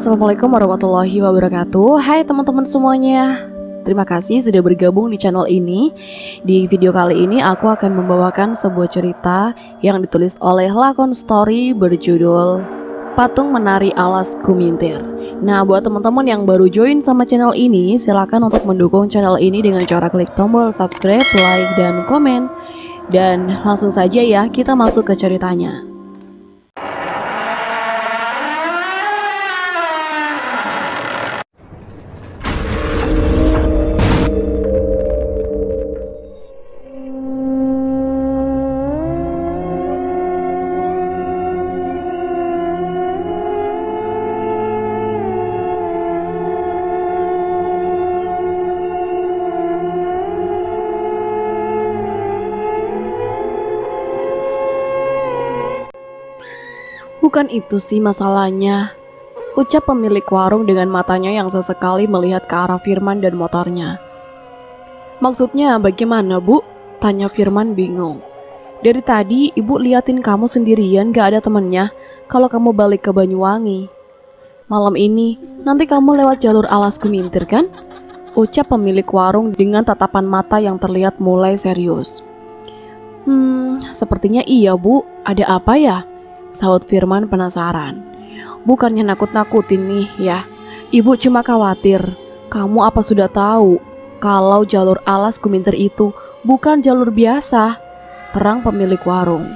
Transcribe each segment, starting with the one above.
Assalamualaikum warahmatullahi wabarakatuh. Hai teman-teman semuanya. Terima kasih sudah bergabung di channel ini. Di video kali ini aku akan membawakan sebuah cerita yang ditulis oleh Lakon Story berjudul Patung Menari Alas Kumintir. Nah, buat teman-teman yang baru join sama channel ini, silakan untuk mendukung channel ini dengan cara klik tombol subscribe, like, dan komen. Dan langsung saja ya, kita masuk ke ceritanya. Bukan itu sih masalahnya, ucap pemilik warung dengan matanya yang sesekali melihat ke arah Firman dan motornya. Maksudnya bagaimana, Bu? Tanya Firman bingung. Dari tadi ibu liatin kamu sendirian gak ada temennya kalau kamu balik ke Banyuwangi. Malam ini nanti kamu lewat jalur Alas Kumintir kan? Ucap pemilik warung dengan tatapan mata yang terlihat mulai serius. Sepertinya iya, Bu. Ada apa ya? Sahut Firman penasaran. Bukannya nakut-nakutin nih ya. Ibu cuma khawatir kamu apa sudah tahu kalau jalur Alas Kumintir itu bukan jalur biasa, terang pemilik warung.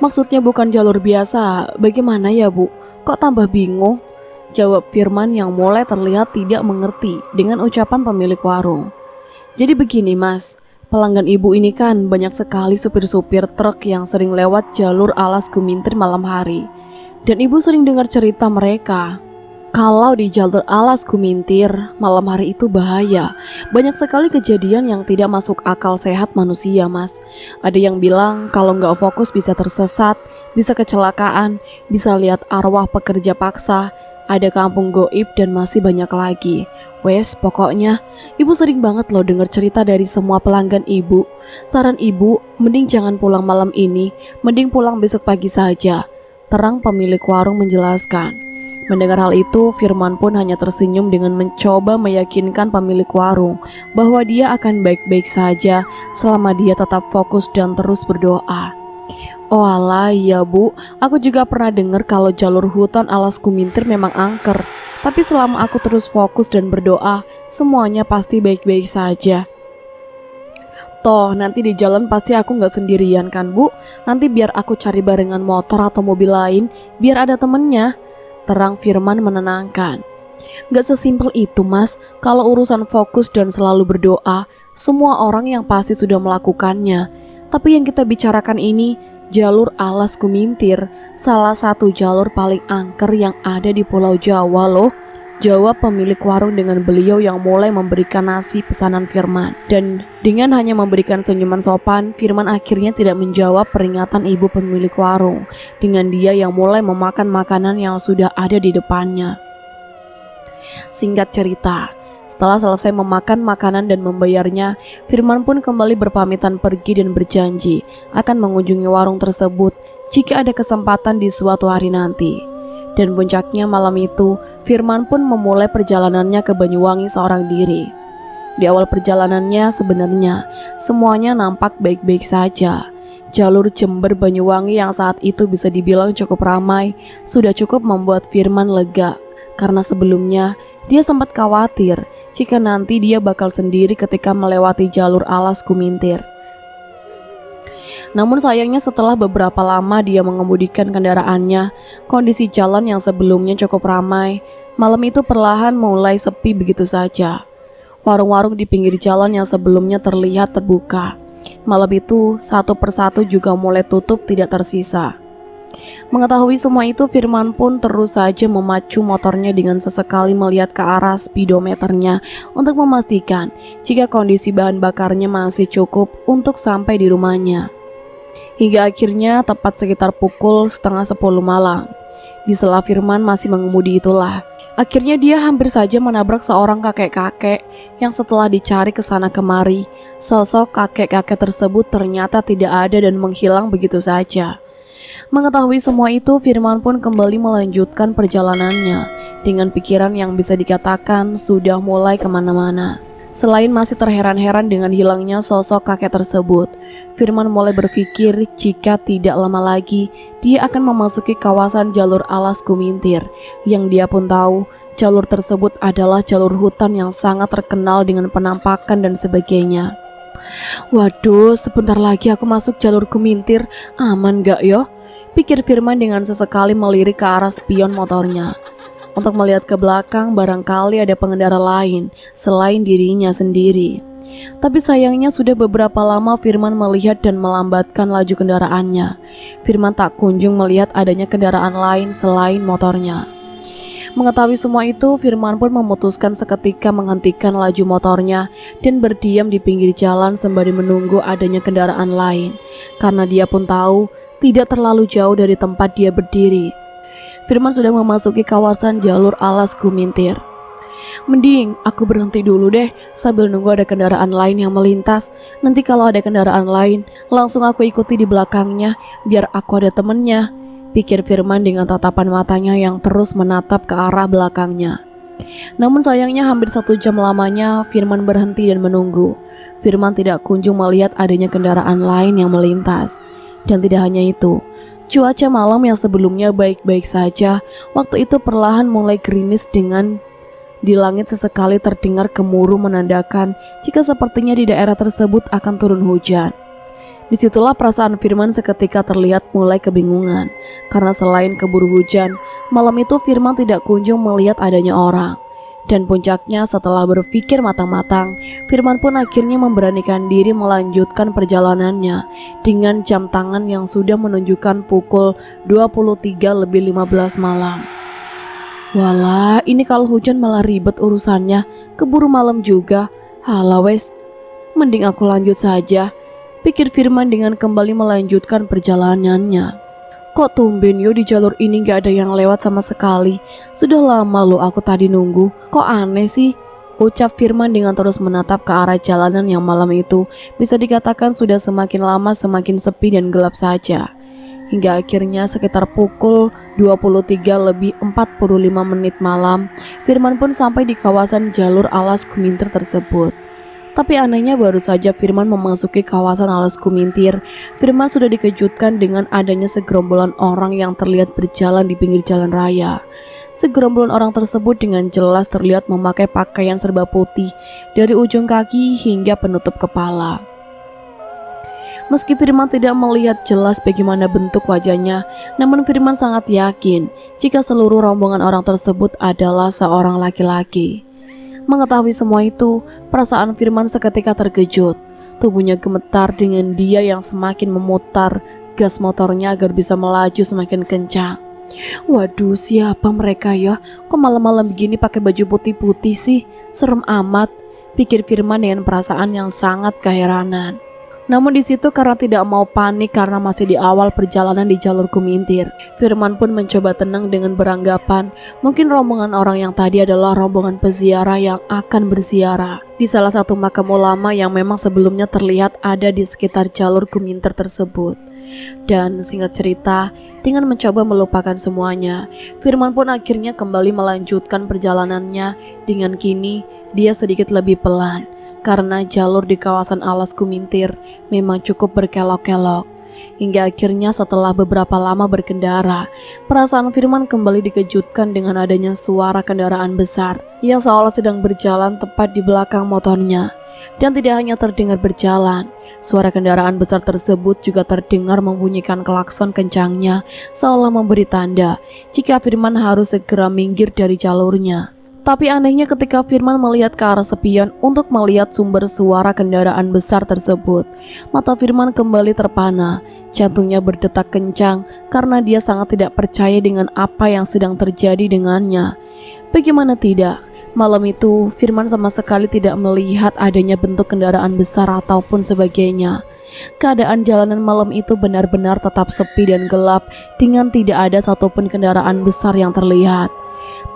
Maksudnya bukan jalur biasa, bagaimana ya, Bu? Kok tambah bingung? Jawab Firman yang mulai terlihat tidak mengerti dengan ucapan pemilik warung. Jadi begini, Mas. Pelanggan ibu ini kan banyak sekali supir-supir truk yang sering lewat jalur Alas Kumintir malam hari. Dan ibu sering dengar cerita mereka kalau di jalur Alas Kumintir malam hari itu bahaya. Banyak sekali kejadian yang tidak masuk akal sehat manusia, Mas. Ada yang bilang kalau nggak fokus bisa tersesat, bisa kecelakaan, bisa lihat arwah pekerja paksa, ada kampung goib dan masih banyak lagi. Wes, pokoknya ibu sering banget loh dengar cerita dari semua pelanggan ibu. Saran ibu, mending jangan pulang malam ini, mending pulang besok pagi saja, terang pemilik warung menjelaskan. Mendengar hal itu, Firman pun hanya tersenyum dengan mencoba meyakinkan pemilik warung bahwa dia akan baik-baik saja selama dia tetap fokus dan terus berdoa. Oh alah, ya Bu, aku juga pernah dengar kalau jalur hutan Alas Kumintir memang angker. Tapi selama aku terus fokus dan berdoa, semuanya pasti baik-baik saja. Toh nanti di jalan pasti aku gak sendirian kan, Bu? Nanti biar aku cari barengan motor atau mobil lain, biar ada temennya, terang Firman menenangkan. Gak sesimpel itu, Mas. Kalau urusan fokus dan selalu berdoa, semua orang yang pasti sudah melakukannya. Tapi yang kita bicarakan ini jalur Alas Kumintir, salah satu jalur paling angker yang ada di Pulau Jawa loh, jawab pemilik warung dengan beliau yang mulai memberikan nasi pesanan Firman. Dan dengan hanya memberikan senyuman sopan, Firman akhirnya tidak menjawab peringatan ibu pemilik warung. Dengan dia yang mulai memakan makanan yang sudah ada di depannya. Singkat cerita, setelah selesai memakan makanan dan membayarnya, Firman pun kembali berpamitan pergi dan berjanji akan mengunjungi warung tersebut jika ada kesempatan di suatu hari nanti. Dan puncaknya malam itu, Firman pun memulai perjalanannya ke Banyuwangi seorang diri. Di awal perjalanannya sebenarnya semuanya nampak baik-baik saja. Jalur Jember Banyuwangi yang saat itu bisa dibilang cukup ramai sudah cukup membuat Firman lega, karena sebelumnya dia sempat khawatir jika nanti dia bakal sendiri ketika melewati jalur Alas Kumintir. Namun sayangnya setelah beberapa lama dia mengemudikan kendaraannya, kondisi jalan yang sebelumnya cukup ramai, malam itu perlahan mulai sepi begitu saja. Warung-warung di pinggir jalan yang sebelumnya terlihat terbuka, malam itu satu persatu juga mulai tutup tidak tersisa. Mengetahui semua itu, Firman pun terus saja memacu motornya dengan sesekali melihat ke arah speedometernya untuk memastikan jika kondisi bahan bakarnya masih cukup untuk sampai di rumahnya. Hingga akhirnya tepat sekitar pukul 9:30 malam, di sela Firman masih mengemudi itulah, akhirnya dia hampir saja menabrak seorang kakek-kakek yang setelah dicari ke sana kemari, sosok kakek-kakek tersebut ternyata tidak ada dan menghilang begitu saja. Mengetahui semua itu, Firman pun kembali melanjutkan perjalanannya dengan pikiran yang bisa dikatakan sudah mulai kemana-mana. Selain masih terheran-heran dengan hilangnya sosok kakek tersebut, Firman mulai berpikir jika tidak lama lagi dia akan memasuki kawasan jalur alas Kumintir, yang dia pun tahu jalur tersebut adalah jalur hutan yang sangat terkenal dengan penampakan dan sebagainya. Waduh, sebentar lagi aku masuk jalur Kumintir, aman gak yo? Pikir Firman dengan sesekali melirik ke arah spion motornya. Untuk melihat ke belakang, barangkali ada pengendara lain selain dirinya sendiri. Tapi sayangnya sudah beberapa lama Firman melihat dan melambatkan laju kendaraannya. Firman tak kunjung melihat adanya kendaraan lain selain motornya. Mengetahui semua itu, Firman pun memutuskan seketika menghentikan laju motornya dan berdiam di pinggir jalan sembari menunggu adanya kendaraan lain. Karena dia pun tahu tidak terlalu jauh dari tempat dia berdiri, Firman sudah memasuki kawasan jalur alas Kumintir. Mending aku berhenti dulu deh sambil nunggu ada kendaraan lain yang melintas. Nanti kalau ada kendaraan lain, langsung aku ikuti di belakangnya biar aku ada temennya, pikir Firman dengan tatapan matanya yang terus menatap ke arah belakangnya. Namun sayangnya hampir 1 jam lamanya Firman berhenti dan menunggu. Firman tidak kunjung melihat adanya kendaraan lain yang melintas. Dan tidak hanya itu, cuaca malam yang sebelumnya baik-baik saja, waktu itu perlahan mulai gerimis dengan di langit sesekali terdengar gemuruh menandakan jika sepertinya di daerah tersebut akan turun hujan. Disitulah perasaan Firman seketika terlihat mulai kebingungan, karena selain keburu hujan, malam itu Firman tidak kunjung melihat adanya orang. Dan puncaknya setelah berpikir matang-matang, Firman pun akhirnya memberanikan diri melanjutkan perjalanannya dengan jam tangan yang sudah menunjukkan pukul 23:15 malam. Walah, ini kalau hujan malah ribet urusannya, keburu malam juga. Halah wes, mending aku lanjut saja, pikir Firman dengan kembali melanjutkan perjalanannya. Kok tumben yo di jalur ini gak ada yang lewat sama sekali. Sudah lama loh aku tadi nunggu. Kok aneh sih? Ucap Firman dengan terus menatap ke arah jalanan yang malam itu bisa dikatakan sudah semakin lama semakin sepi dan gelap saja. Hingga akhirnya sekitar pukul 23:45 malam, Firman pun sampai di kawasan jalur alas Kumintir tersebut. Tapi anehnya baru saja Firman memasuki kawasan alas Kumintir, Firman sudah dikejutkan dengan adanya segerombolan orang yang terlihat berjalan di pinggir jalan raya. Segerombolan orang tersebut dengan jelas terlihat memakai pakaian serba putih dari ujung kaki hingga penutup kepala. Meski Firman tidak melihat jelas bagaimana bentuk wajahnya, namun Firman sangat yakin jika seluruh rombongan orang tersebut adalah seorang laki-laki. Mengetahui semua itu, perasaan Firman seketika terkejut. Tubuhnya gemetar dengan dia yang semakin memutar gas motornya agar bisa melaju semakin kencang. Waduh, siapa mereka ya? Kok malam-malam begini pakai baju putih-putih sih? Serem amat, pikir Firman dengan perasaan yang sangat keheranan. Namun di situ karena tidak mau panik karena masih di awal perjalanan di jalur Kumintir, Firman pun mencoba tenang dengan beranggapan mungkin rombongan orang yang tadi adalah rombongan peziarah yang akan berziarah di salah satu makam ulama yang memang sebelumnya terlihat ada di sekitar jalur Kumintir tersebut. Dan singkat cerita, dengan mencoba melupakan semuanya, Firman pun akhirnya kembali melanjutkan perjalanannya dengan kini dia sedikit lebih pelan. Karena jalur di kawasan alas Kumintir memang cukup berkelok-kelok. Hingga akhirnya setelah beberapa lama berkendara, perasaan Firman kembali dikejutkan dengan adanya suara kendaraan besar yang seolah sedang berjalan tepat di belakang motornya. Dan tidak hanya terdengar berjalan, suara kendaraan besar tersebut juga terdengar membunyikan klakson kencangnya seolah memberi tanda jika Firman harus segera minggir dari jalurnya. Tapi anehnya ketika Firman melihat ke arah spion untuk melihat sumber suara kendaraan besar tersebut, mata Firman kembali terpana, jantungnya berdetak kencang karena dia sangat tidak percaya dengan apa yang sedang terjadi dengannya. Bagaimana tidak, malam itu Firman sama sekali tidak melihat adanya bentuk kendaraan besar ataupun sebagainya. Keadaan jalanan malam itu benar-benar tetap sepi dan gelap dengan tidak ada satupun kendaraan besar yang terlihat.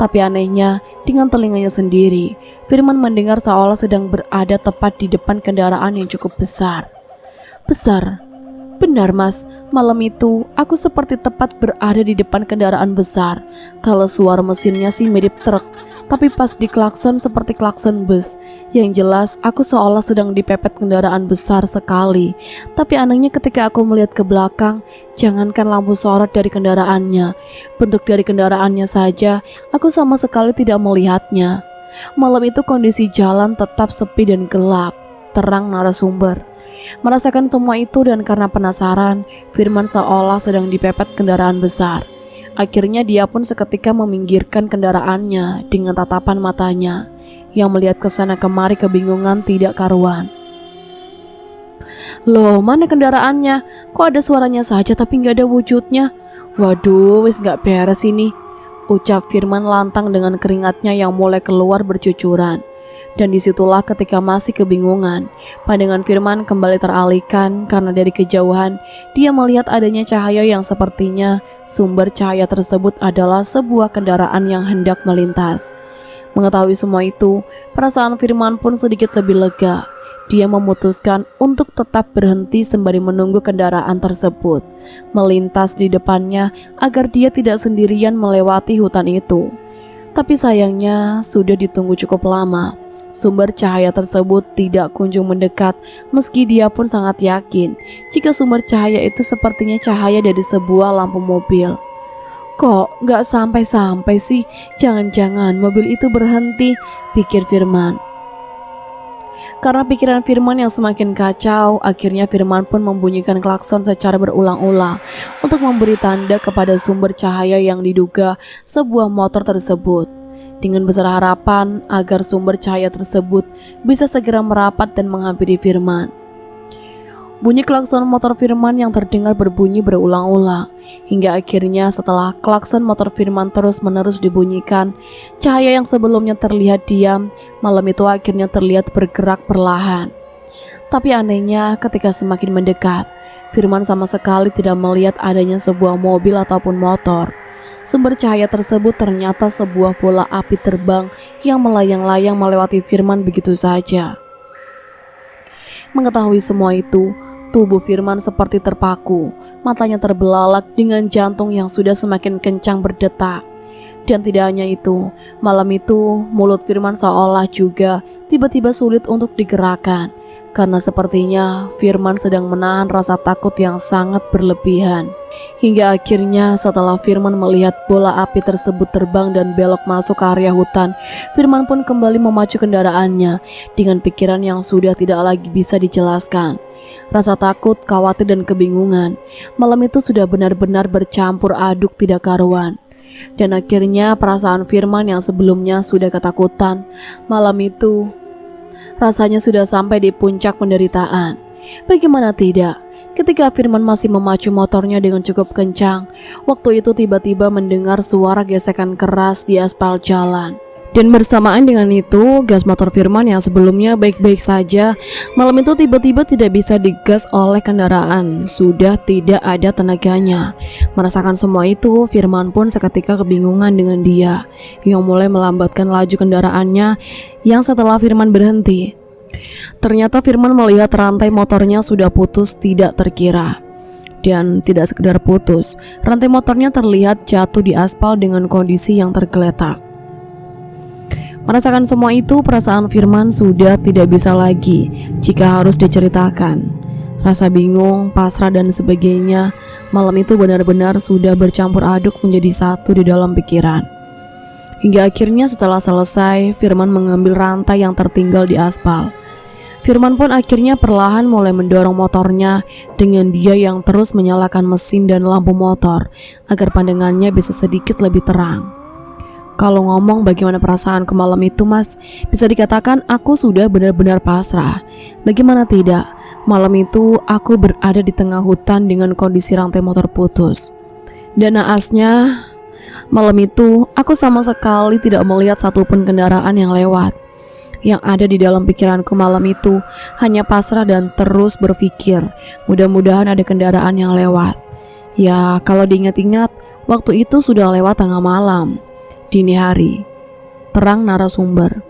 Tapi anehnya, dengan telinganya sendiri, Firman mendengar seolah sedang berada tepat di depan kendaraan yang cukup besar. Besar, Benar mas, malam itu aku seperti tepat berada di depan kendaraan besar. Kalau suara mesinnya sih mirip truk, tapi pas diklakson seperti klakson bus. Yang jelas aku seolah sedang dipepet kendaraan besar sekali. Tapi anehnya ketika aku melihat ke belakang, jangankan lampu sorot dari kendaraannya, bentuk dari kendaraannya saja aku sama sekali tidak melihatnya. Malam itu kondisi jalan tetap sepi dan gelap. Terang narasumber merasakan semua itu, dan karena penasaran, Firman seolah sedang dipepet kendaraan besar. Akhirnya dia pun seketika meminggirkan kendaraannya dengan tatapan matanya yang melihat ke sana kemari kebingungan tidak karuan. Loh, mana kendaraannya? Kok ada suaranya saja tapi nggak ada wujudnya? Waduh, wis nggak beres ini, ucap Firman lantang dengan keringatnya yang mulai keluar bercucuran. Dan disitulah ketika masih kebingungan, pandangan Firman kembali teralihkan karena dari kejauhan dia melihat adanya cahaya yang sepertinya sumber cahaya tersebut adalah sebuah kendaraan yang hendak melintas. Mengetahui semua itu, perasaan Firman pun sedikit lebih lega. Dia memutuskan untuk tetap berhenti sembari menunggu kendaraan tersebut melintas di depannya agar dia tidak sendirian melewati hutan itu. Tapi sayangnya sudah ditunggu cukup lama. Sumber cahaya tersebut tidak kunjung mendekat, meski dia pun sangat yakin jika sumber cahaya itu sepertinya cahaya dari sebuah lampu mobil. Kok gak sampai-sampai sih? Jangan-jangan mobil itu berhenti, pikir Firman. Karena pikiran Firman yang semakin kacau, akhirnya Firman pun membunyikan klakson secara berulang-ulang untuk memberi tanda kepada sumber cahaya yang diduga sebuah motor tersebut, dengan besar harapan agar sumber cahaya tersebut bisa segera merapat dan menghampiri Firman. Bunyi klakson motor Firman yang terdengar berbunyi berulang-ulang, hingga akhirnya setelah klakson motor Firman terus-menerus dibunyikan, cahaya yang sebelumnya terlihat diam, malam itu akhirnya terlihat bergerak perlahan. Tapi anehnya ketika semakin mendekat, Firman sama sekali tidak melihat adanya sebuah mobil ataupun motor. Sumber cahaya tersebut ternyata sebuah bola api terbang yang melayang-layang melewati Firman begitu saja. Mengetahui semua itu, tubuh Firman seperti terpaku, matanya terbelalak dengan jantung yang sudah semakin kencang berdetak. Dan tidak hanya itu, malam itu mulut Firman seolah juga tiba-tiba sulit untuk digerakkan, karena sepertinya Firman sedang menahan rasa takut yang sangat berlebihan. Hingga akhirnya setelah Firman melihat bola api tersebut terbang dan belok masuk ke area hutan, Firman pun kembali memacu kendaraannya dengan pikiran yang sudah tidak lagi bisa dijelaskan. Rasa takut, khawatir, dan kebingungan malam itu sudah benar-benar bercampur aduk tidak karuan. Dan akhirnya perasaan Firman yang sebelumnya sudah ketakutan, malam itu rasanya sudah sampai di puncak penderitaan. Bagaimana tidak? Ketika Firman masih memacu motornya dengan cukup kencang, waktu itu tiba-tiba mendengar suara gesekan keras di aspal jalan. Dan bersamaan dengan itu, gas motor Firman yang sebelumnya baik-baik saja, malam itu tiba-tiba tidak bisa digas oleh kendaraan. Sudah tidak ada tenaganya. Merasakan semua itu, Firman pun seketika kebingungan dengan dia, yang mulai melambatkan laju kendaraannya yang setelah Firman berhenti. Ternyata Firman melihat rantai motornya sudah putus tidak terkira. Dan tidak sekedar putus, rantai motornya terlihat jatuh di aspal dengan kondisi yang tergeletak. Merasakan semua itu, perasaan Firman sudah tidak bisa lagi jika harus diceritakan. Rasa bingung, pasrah, dan sebagainya malam itu benar-benar sudah bercampur aduk menjadi satu di dalam pikiran. Hingga akhirnya setelah selesai, Firman mengambil rantai yang tertinggal di aspal. Firman pun akhirnya perlahan mulai mendorong motornya dengan dia yang terus menyalakan mesin dan lampu motor agar pandangannya bisa sedikit lebih terang. Kalau ngomong bagaimana perasaanku malam itu mas, bisa dikatakan aku sudah benar-benar pasrah. Bagaimana tidak, malam itu aku berada di tengah hutan dengan kondisi rantai motor putus. Dan naasnya, malam itu aku sama sekali tidak melihat satupun kendaraan yang lewat. Yang ada di dalam pikiranku malam itu hanya pasrah dan terus berpikir, mudah-mudahan ada kendaraan yang lewat. Ya, kalau diingat-ingat, waktu itu sudah lewat tengah malam, dini hari. terang narasumber.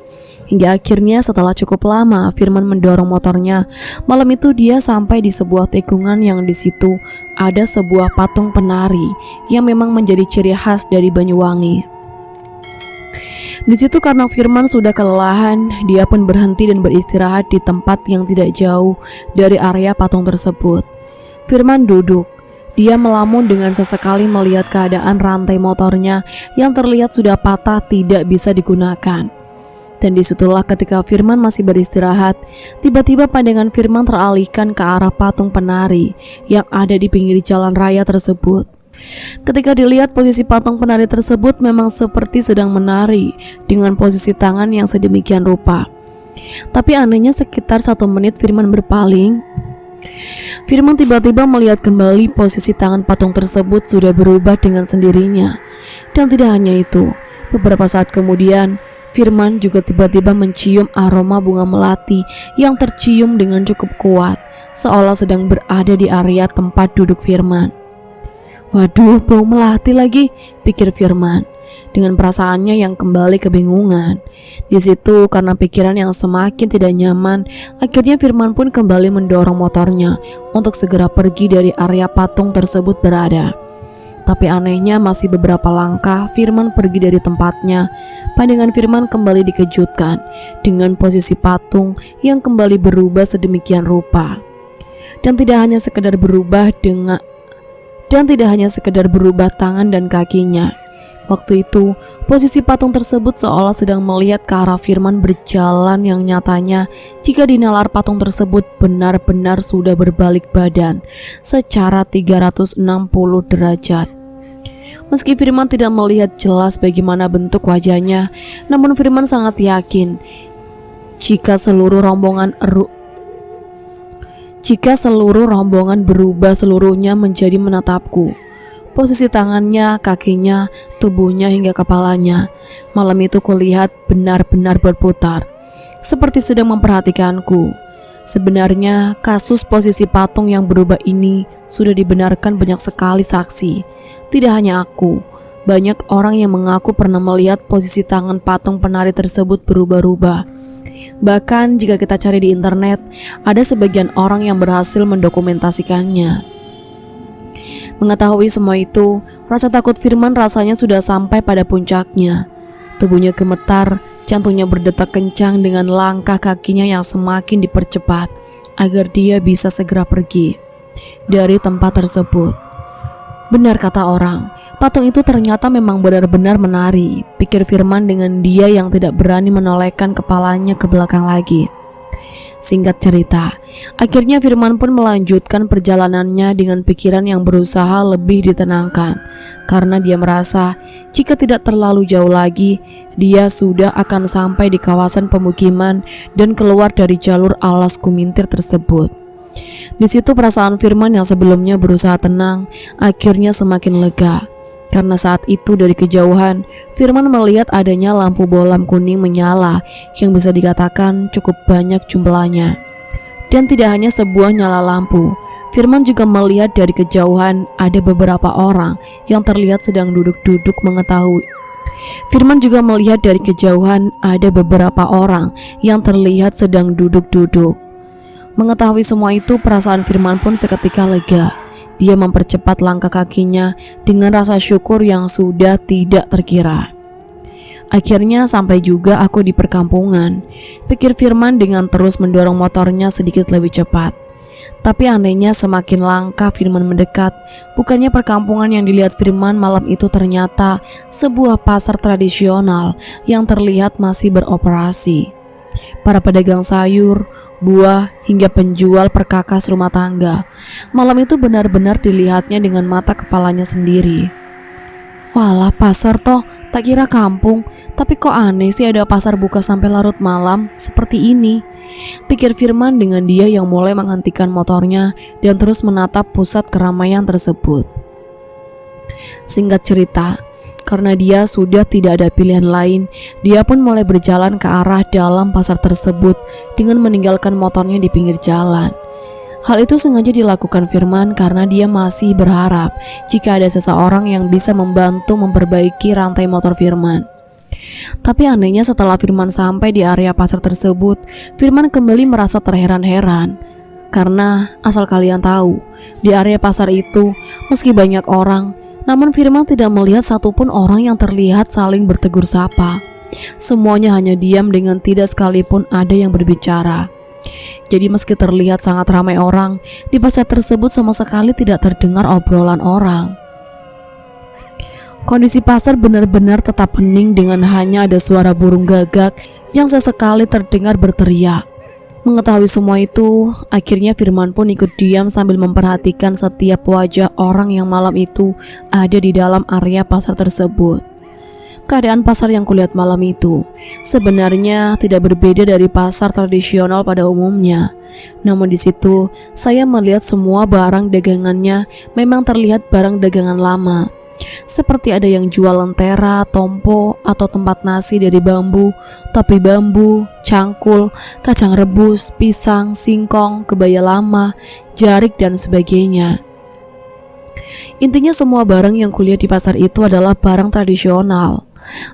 Hingga akhirnya setelah cukup lama Firman mendorong motornya, malam itu dia sampai di sebuah tikungan yang di situ ada sebuah patung penari yang memang menjadi ciri khas dari Banyuwangi. Di situ karena Firman sudah kelelahan, dia pun berhenti dan beristirahat di tempat yang tidak jauh dari area patung tersebut. Firman duduk. Dia melamun dengan sesekali melihat keadaan rantai motornya yang terlihat sudah patah tidak bisa digunakan. Dan disitulah ketika Firman masih beristirahat, tiba-tiba pandangan Firman teralihkan ke arah patung penari yang ada di pinggir jalan raya tersebut. Ketika dilihat posisi patung penari tersebut memang seperti sedang menari dengan posisi tangan yang sedemikian rupa. Tapi anehnya sekitar 1 menit Firman berpaling, Firman tiba-tiba melihat kembali posisi tangan patung tersebut sudah berubah dengan sendirinya. Dan tidak hanya itu, beberapa saat kemudian Firman juga tiba-tiba mencium aroma bunga melati yang tercium dengan cukup kuat, seolah sedang berada di area tempat duduk Firman. Waduh, bau melati lagi, pikir Firman dengan perasaannya yang kembali kebingungan. Di situ karena pikiran yang semakin tidak nyaman, akhirnya Firman pun kembali mendorong motornya untuk segera pergi dari area patung tersebut berada. Tapi anehnya masih beberapa langkah Firman pergi dari tempatnya, pandangan Firman kembali dikejutkan dengan posisi patung yang kembali berubah sedemikian rupa. Dan tidak hanya sekedar berubah tangan dan kakinya. Waktu itu, posisi patung tersebut seolah sedang melihat ke arah Firman berjalan yang nyatanya jika dinalar patung tersebut benar-benar sudah berbalik badan secara 360 derajat. Meski Firman tidak melihat jelas bagaimana bentuk wajahnya, namun Firman sangat yakin jika seluruh rombongan berubah seluruhnya menjadi menatapku. Posisi tangannya, kakinya, tubuhnya hingga kepalanya malam itu kulihat benar-benar berputar, seperti sedang memperhatikanku. Sebenarnya kasus posisi patung yang berubah ini sudah dibenarkan banyak sekali saksi. Tidak hanya aku, banyak orang yang mengaku pernah melihat posisi tangan patung penari tersebut berubah-ubah. Bahkan jika kita cari di internet, ada sebagian orang yang berhasil mendokumentasikannya. Mengetahui semua itu, rasa takut Firman rasanya sudah sampai pada puncaknya. Tubuhnya gemetar, jantungnya berdetak kencang dengan langkah kakinya yang semakin dipercepat agar dia bisa segera pergi dari tempat tersebut. Benar kata orang, patung itu ternyata memang benar-benar menari, pikir Firman dengan dia yang tidak berani menolehkan kepalanya ke belakang lagi. Singkat cerita, akhirnya Firman pun melanjutkan perjalanannya dengan pikiran yang berusaha lebih ditenangkan, karena dia merasa jika tidak terlalu jauh lagi, dia sudah akan sampai di kawasan pemukiman dan keluar dari jalur alas kumintir tersebut. Di situ perasaan Firman yang sebelumnya berusaha tenang, akhirnya semakin lega. Karena saat itu dari kejauhan, Firman melihat adanya lampu bolam kuning menyala yang bisa dikatakan cukup banyak jumlahnya. Dan tidak hanya sebuah nyala lampu, Firman juga melihat dari kejauhan ada beberapa orang yang terlihat sedang duduk-duduk mengetahui. Firman juga melihat dari kejauhan ada beberapa orang yang terlihat sedang duduk-duduk. Mengetahui semua itu, perasaan Firman pun seketika lega. Dia mempercepat langkah kakinya dengan rasa syukur yang sudah tidak terkira. Akhirnya sampai juga aku di perkampungan, pikir Firman dengan terus mendorong motornya sedikit lebih cepat. Tapi anehnya semakin langkah Firman mendekat, bukannya perkampungan yang dilihat Firman malam itu ternyata sebuah pasar tradisional yang terlihat masih beroperasi. Para pedagang sayur, buah, hingga penjual perkakas rumah tangga malam itu benar-benar dilihatnya dengan mata kepalanya sendiri. Walah, pasar toh, tak kira kampung, tapi kok aneh sih ada pasar buka sampai larut malam seperti ini, pikir Firman dengan dia yang mulai menghentikan motornya dan terus menatap pusat keramaian tersebut. Singkat cerita, karena dia sudah tidak ada pilihan lain, dia pun mulai berjalan ke arah dalam pasar tersebut dengan meninggalkan motornya di pinggir jalan. Hal itu sengaja dilakukan Firman karena dia masih berharap jika ada seseorang yang bisa membantu memperbaiki rantai motor Firman. Tapi anehnya setelah Firman sampai di area pasar tersebut, Firman kembali merasa terheran-heran. Karena asal kalian tahu, di area pasar itu meski banyak orang, namun Firman tidak melihat satupun orang yang terlihat saling bertegur sapa. Semuanya hanya diam dengan tidak sekalipun ada yang berbicara. Jadi meski terlihat sangat ramai orang, di pasar tersebut sama sekali tidak terdengar obrolan orang. Kondisi pasar benar-benar tetap hening dengan hanya ada suara burung gagak yang sesekali terdengar berteriak. Mengetahui semua itu, akhirnya Firman pun ikut diam sambil memperhatikan setiap wajah orang yang malam itu ada di dalam area pasar tersebut. Keadaan pasar yang kulihat malam itu sebenarnya tidak berbeda dari pasar tradisional pada umumnya. Namun di situ saya melihat semua barang dagangannya memang terlihat barang dagangan lama. Seperti ada yang jual lentera, tompo, atau tempat nasi dari bambu, topi bambu, cangkul, kacang rebus, pisang, singkong, kebaya lama, jarik, dan sebagainya. Intinya semua barang yang kulihat di pasar itu adalah barang tradisional.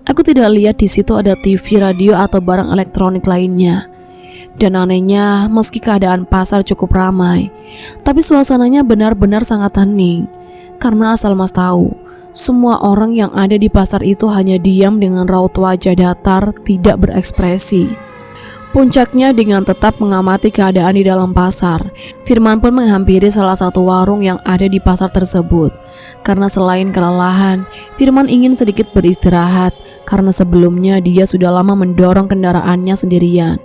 Aku tidak lihat di situ ada TV, radio, atau barang elektronik lainnya. Dan anehnya, meski keadaan pasar cukup ramai, tapi suasananya benar-benar sangat hening. Karena asal Mas tahu, semua orang yang ada di pasar itu hanya diam dengan raut wajah datar, tidak berekspresi. Puncaknya dengan tetap mengamati keadaan di dalam pasar, Firman pun menghampiri salah satu warung yang ada di pasar tersebut. Karena selain kelelahan, Firman ingin sedikit beristirahat karena sebelumnya dia sudah lama mendorong kendaraannya sendirian.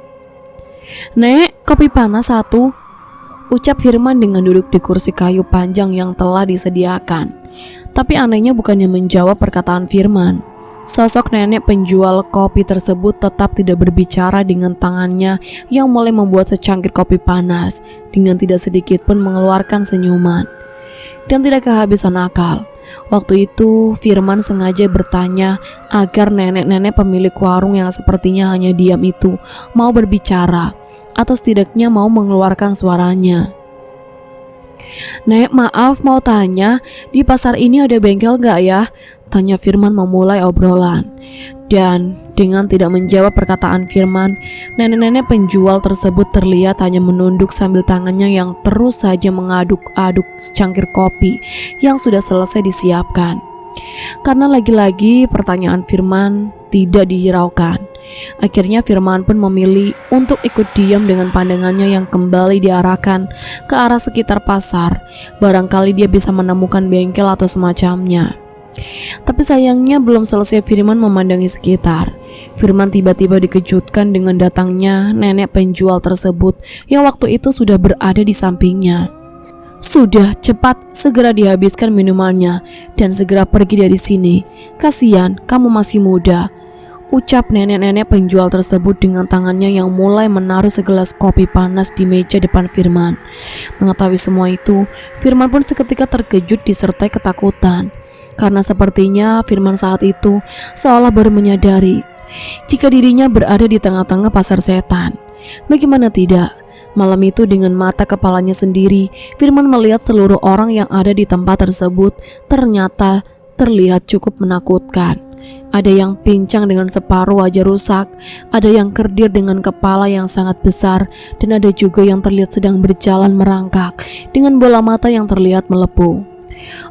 "Nek, kopi panas satu," ucap Firman dengan duduk di kursi kayu panjang yang telah disediakan. Tapi anehnya bukannya menjawab perkataan Firman. Sosok nenek penjual kopi tersebut tetap tidak berbicara dengan tangannya yang mulai membuat secangkir kopi panas dengan tidak sedikit pun mengeluarkan senyuman. Dan tidak kehabisan akal, waktu itu Firman sengaja bertanya agar nenek-nenek pemilik warung yang sepertinya hanya diam itu mau berbicara atau setidaknya mau mengeluarkan suaranya. "Nek, maaf mau tanya, di pasar ini ada bengkel gak ya?" tanya Firman memulai obrolan. Dan dengan tidak menjawab perkataan Firman, nenek-nenek penjual tersebut terlihat hanya menunduk sambil tangannya yang terus saja mengaduk-aduk secangkir kopi yang sudah selesai disiapkan. Karena lagi-lagi pertanyaan Firman tidak dihiraukan, akhirnya Firman pun memilih untuk ikut diam dengan pandangannya yang kembali diarahkan ke arah sekitar pasar. Barangkali dia bisa menemukan bengkel atau semacamnya. Tapi sayangnya belum selesai Firman memandangi sekitar, Firman tiba-tiba dikejutkan dengan datangnya nenek penjual tersebut yang waktu itu sudah berada di sampingnya. "Sudah, cepat, segera dihabiskan minumannya dan segera pergi dari sini. Kasihan, kamu masih muda," ucap nenek-nenek penjual tersebut dengan tangannya yang mulai menaruh segelas kopi panas di meja depan Firman. Mengetahui semua itu, Firman pun seketika terkejut disertai ketakutan. Karena sepertinya Firman saat itu seolah baru menyadari jika dirinya berada di tengah-tengah pasar setan. Bagaimana tidak, malam itu dengan mata kepalanya sendiri, Firman melihat seluruh orang yang ada di tempat tersebut ternyata terlihat cukup menakutkan. Ada yang pincang dengan separuh wajah rusak, ada yang kerdir dengan kepala yang sangat besar, dan ada juga yang terlihat sedang berjalan merangkak dengan bola mata yang terlihat melepuh.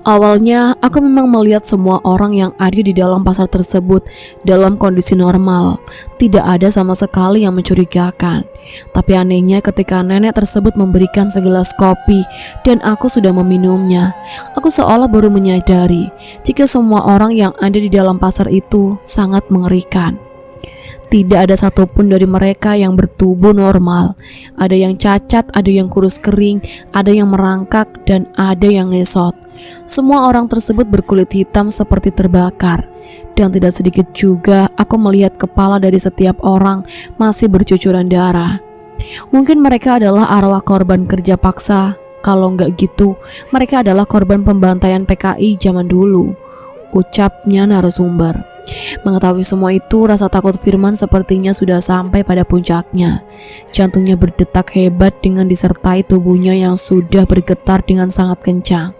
Awalnya aku memang melihat semua orang yang ada di dalam pasar tersebut dalam kondisi normal. Tidak ada sama sekali yang mencurigakan. Tapi anehnya ketika nenek tersebut memberikan segelas kopi dan aku sudah meminumnya, aku seolah baru menyadari jika semua orang yang ada di dalam pasar itu sangat mengerikan. Tidak ada satupun dari mereka yang bertubuh normal. Ada yang cacat, ada yang kurus kering, ada yang merangkak, dan ada yang ngesot. Semua orang tersebut berkulit hitam seperti terbakar. Dan tidak sedikit juga aku melihat kepala dari setiap orang masih bercucuran darah. Mungkin mereka adalah arwah korban kerja paksa. Kalau nggak gitu, mereka adalah korban pembantaian PKI zaman dulu, ucapnya narasumber. Mengetahui semua itu, rasa takut Firman sepertinya sudah sampai pada puncaknya. Jantungnya berdetak hebat dengan disertai tubuhnya yang sudah bergetar dengan sangat kencang.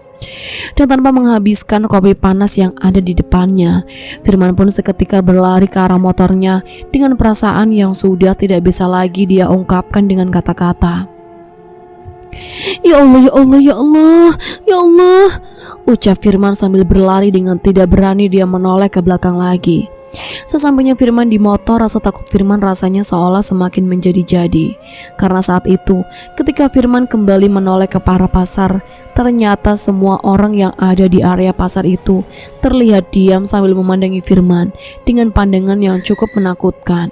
Dan tanpa menghabiskan kopi panas yang ada di depannya, Firman pun seketika berlari ke arah motornya dengan perasaan yang sudah tidak bisa lagi dia ungkapkan dengan kata-kata. Ya Allah, ya Allah, ya Allah, ya Allah, ucap Firman sambil berlari dengan tidak berani dia menoleh ke belakang lagi. Sesampainya Firman di motor, rasa takut Firman rasanya seolah semakin menjadi-jadi. Karena saat itu, ketika Firman kembali menoleh ke arah pasar, ternyata semua orang yang ada di area pasar itu terlihat diam sambil memandangi Firman dengan pandangan yang cukup menakutkan.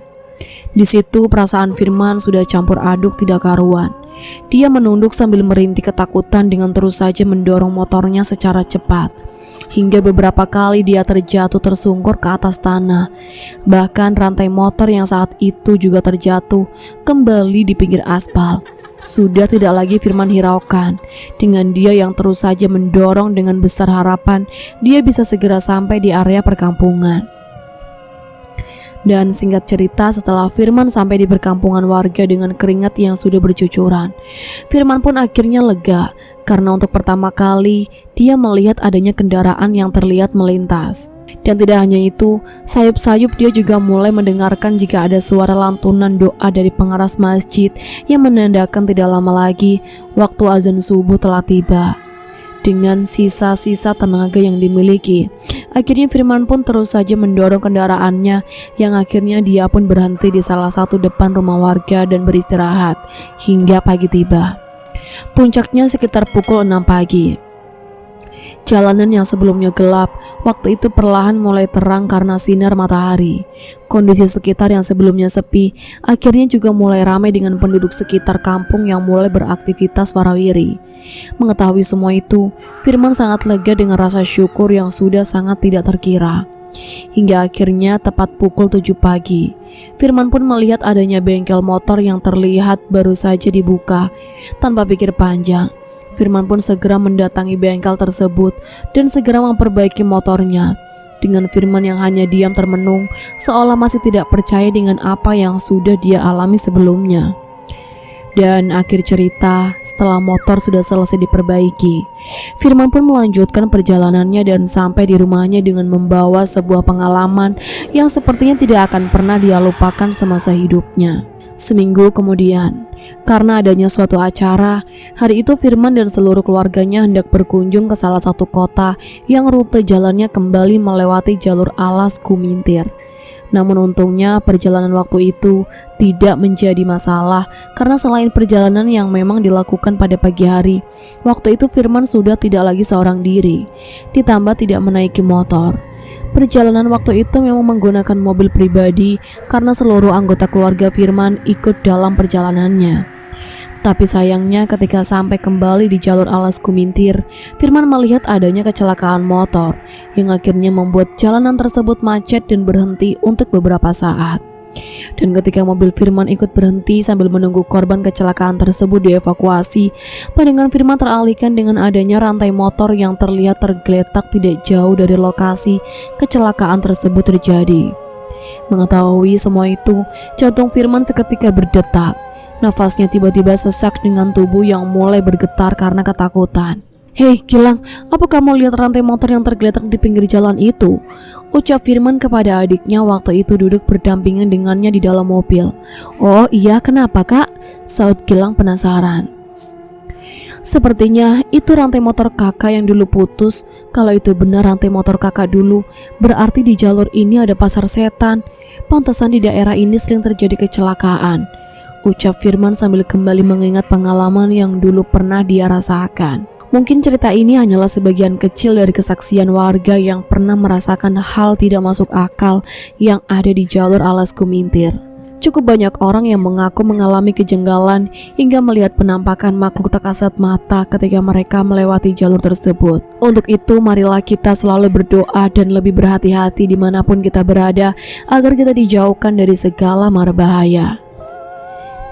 Di situ perasaan Firman sudah campur aduk tidak karuan. Dia menunduk sambil merintih ketakutan dengan terus saja mendorong motornya secara cepat. Hingga beberapa kali dia terjatuh tersungkur ke atas tanah. Bahkan rantai motor yang saat itu juga terjatuh kembali di pinggir aspal. Sudah tidak lagi Firman hiraukan. Dengan dia yang terus saja mendorong dengan besar harapan dia bisa segera sampai di area perkampungan. Dan singkat cerita, setelah Firman sampai di perkampungan warga dengan keringat yang sudah bercucuran, Firman pun akhirnya lega karena untuk pertama kali dia melihat adanya kendaraan yang terlihat melintas. Dan tidak hanya itu, sayup-sayup dia juga mulai mendengarkan jika ada suara lantunan doa dari pengaras masjid yang menandakan tidak lama lagi waktu azan subuh telah tiba. Dengan sisa-sisa tenaga yang dimiliki, akhirnya Firman pun terus saja mendorong kendaraannya yang akhirnya dia pun berhenti di salah satu depan rumah warga dan beristirahat hingga pagi tiba. Puncaknya sekitar pukul 6 pagi. Jalanan yang sebelumnya gelap, waktu itu perlahan mulai terang karena sinar matahari. Kondisi sekitar yang sebelumnya sepi, akhirnya juga mulai ramai dengan penduduk sekitar kampung yang mulai beraktivitas warawiri. Mengetahui semua itu, Firman sangat lega dengan rasa syukur yang sudah sangat tidak terkira. Hingga akhirnya tepat pukul 7 pagi, Firman pun melihat adanya bengkel motor yang terlihat baru saja dibuka. Tanpa pikir panjang, Firman pun segera mendatangi bengkel tersebut dan segera memperbaiki motornya. Dengan Firman yang hanya diam termenung, seolah masih tidak percaya dengan apa yang sudah dia alami sebelumnya. Dan akhir cerita, setelah motor sudah selesai diperbaiki, Firman pun melanjutkan perjalanannya dan sampai di rumahnya dengan membawa sebuah pengalaman yang sepertinya tidak akan pernah dia lupakan semasa hidupnya. Seminggu kemudian, karena adanya suatu acara, hari itu Firman dan seluruh keluarganya hendak berkunjung ke salah satu kota yang rute jalannya kembali melewati jalur alas Kumintir. Namun untungnya perjalanan waktu itu tidak menjadi masalah karena selain perjalanan yang memang dilakukan pada pagi hari, waktu itu Firman sudah tidak lagi seorang diri, ditambah tidak menaiki motor. Perjalanan waktu itu memang menggunakan mobil pribadi karena seluruh anggota keluarga Firman ikut dalam perjalanannya. Tapi sayangnya ketika sampai kembali di jalur alas Kumintir, Firman melihat adanya kecelakaan motor yang akhirnya membuat jalanan tersebut macet dan berhenti untuk beberapa saat. Dan ketika mobil Firman ikut berhenti sambil menunggu korban kecelakaan tersebut dievakuasi, pandangan Firman teralihkan dengan adanya rantai motor yang terlihat tergeletak tidak jauh dari lokasi kecelakaan tersebut terjadi. Mengetahui semua itu, jantung Firman seketika berdetak. Nafasnya tiba-tiba sesak dengan tubuh yang mulai bergetar karena ketakutan. "Hei Gilang, apa kamu lihat rantai motor yang tergeletak di pinggir jalan itu?" ucap Firman kepada adiknya waktu itu duduk berdampingan dengannya di dalam mobil. "Oh iya, kenapa kak?" saut Gilang penasaran. "Sepertinya itu rantai motor kakak yang dulu putus. Kalau itu benar rantai motor kakak dulu, berarti di jalur ini ada pasar setan. Pantesan di daerah ini sering terjadi kecelakaan," ucap Firman sambil kembali mengingat pengalaman yang dulu pernah dia rasakan. Mungkin cerita ini hanyalah sebagian kecil dari kesaksian warga yang pernah merasakan hal tidak masuk akal yang ada di jalur alas Kumintir. Cukup banyak orang yang mengaku mengalami kejanggalan hingga melihat penampakan makhluk tak kasat mata ketika mereka melewati jalur tersebut. Untuk itu, marilah kita selalu berdoa dan lebih berhati-hati dimanapun kita berada agar kita dijauhkan dari segala mara bahaya.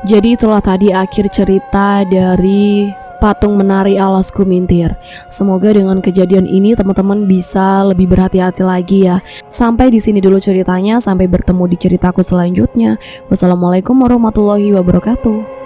Jadi itulah tadi akhir cerita dari patung menari alas Kumintir. Semoga dengan kejadian ini teman-teman bisa lebih berhati-hati lagi ya. Sampai di sini dulu ceritanya, sampai bertemu di ceritaku selanjutnya. Wassalamualaikum warahmatullahi wabarakatuh.